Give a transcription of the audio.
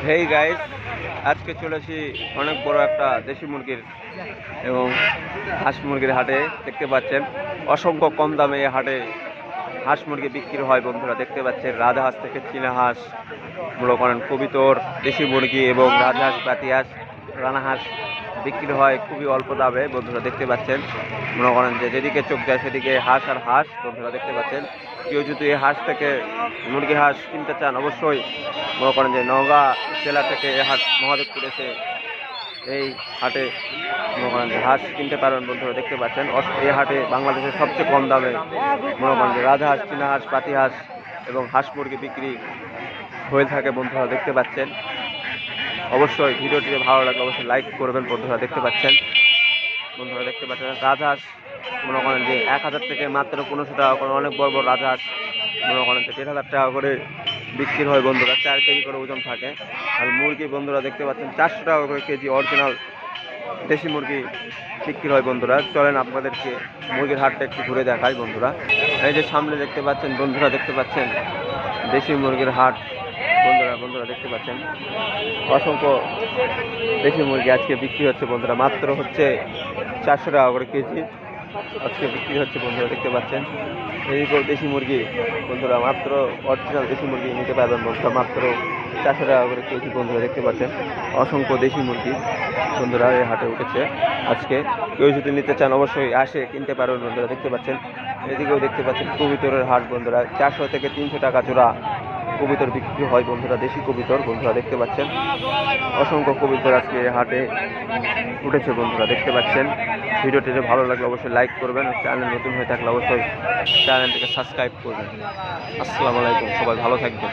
Hey guys, আজকে চলেছি অনেক বড় একটা দেশি মুরগির এবং হাঁস মুরগির হাটে। দেখতে পাচ্ছেন অসংখ্য কম দামে এই হাটে হাঁস মুরগি বিক্রি হয়। বন্ধুরা দেখতে পাচ্ছেন রাজহাঁস থেকে চীনা হাঁস, মনে করেন কবিতর, দেশি মুরগি এবং রাজহাঁস, পাতি হাঁস, রানা হাঁস বিক্রি হয় খুবই অল্প দামে। বন্ধুরা দেখতে পাচ্ছেন, মনে করেন যে যেদিকে চোখ যায় সেদিকে হাঁস আর হাঁস। বন্ধুরা দেখতে পাচ্ছেন, কেউ যদি এই হাঁস থেকে মুরগি হাঁস কিনতে চান অবশ্যই মনে করেন যে নওগাঁ জেলা থেকে এই হাট মহাদেব করেছে, এই হাটে মনে করেন যে হাঁস কিনতে পারেন। বন্ধুরা দেখতে পাচ্ছেন এই হাটে বাংলাদেশের সবচেয়ে কম দামে মনে করেন যে রাজহাঁস, চীনা হাঁস, পাতি হাঁস এবং হাঁস মুরগি বিক্রি হয়ে থাকে। বন্ধুরা দেখতে পাচ্ছেন, অবশ্যই ভিডিওটি ভালো লাগলে অবশ্যই লাইক করবেন। বন্ধুরা দেখতে পাচ্ছেন রাজহাঁস মনে করেন যে 1000 থেকে মাত্র 1500 টাকা করে, অনেক বড় বড় রাজহাঁস মনে করেন যে 1500 টাকা করে বিক্রি হয়। বন্ধুরা 4 কেজি করে ওজন থাকে। আর মুরগি বন্ধুরা দেখতে পাচ্ছেন 400 টাকা করে কেজি অরিজিনাল দেশি মুরগি বিক্রি হয়। বন্ধুরা চলেন আপনাদেরকে মুরগির হাটটা একটু ঘুরে দেখাই। বন্ধুরা এই যে সামনে দেখতে পাচ্ছেন, বন্ধুরা দেখতে পাচ্ছেন দেশি মুরগির হাট। বন্ধুরা দেখতে পাচ্ছেন অসংখ্য দেশি মুরগি আজকে বিক্রি হচ্ছে। বন্ধুরা মাত্র হচ্ছে 400 টাকা করে কেজি আজকে বিক্রি হচ্ছে। বন্ধুরা দেখতে পাচ্ছেন এইদিকেও দেশি মুরগি, বন্ধুরা মাত্র অরিজিনাল দেশি মুরগি নিতে পারবেন। বন্ধুরা মাত্র 400 টাকা করে কেজি। বন্ধুরা দেখতে পাচ্ছেন অসংখ্য দেশি মুরগি বন্ধুরা এই হাটে উঠেছে আজকে। কেউ যদি নিতে চান অবশ্যই আসে কিনতে পারবেন। বন্ধুরা দেখতে পাচ্ছেন এদিকেও দেখতে পাচ্ছেন কবুতরের হাট। বন্ধুরা 400 থেকে 300 টাকা জোড়া কবুতর বিক্রি হয়। বন্ধুরা দেশি কবুতর বন্ধুরা দেখতে পাচ্ছেন অসংখ্য কবুতর আজকে হাটে উঠেছে। বন্ধুরা দেখতে পাচ্ছেন, ভিডিওটি ভালো লাগলে অবশ্যই লাইক করবেন, চ্যানেল নতুন হয়ে থাকলে অবশ্যই চ্যানেলটিকে সাবস্ক্রাইব করবেন। আসসালামু আলাইকুম, সবাই ভালো থাকবেন।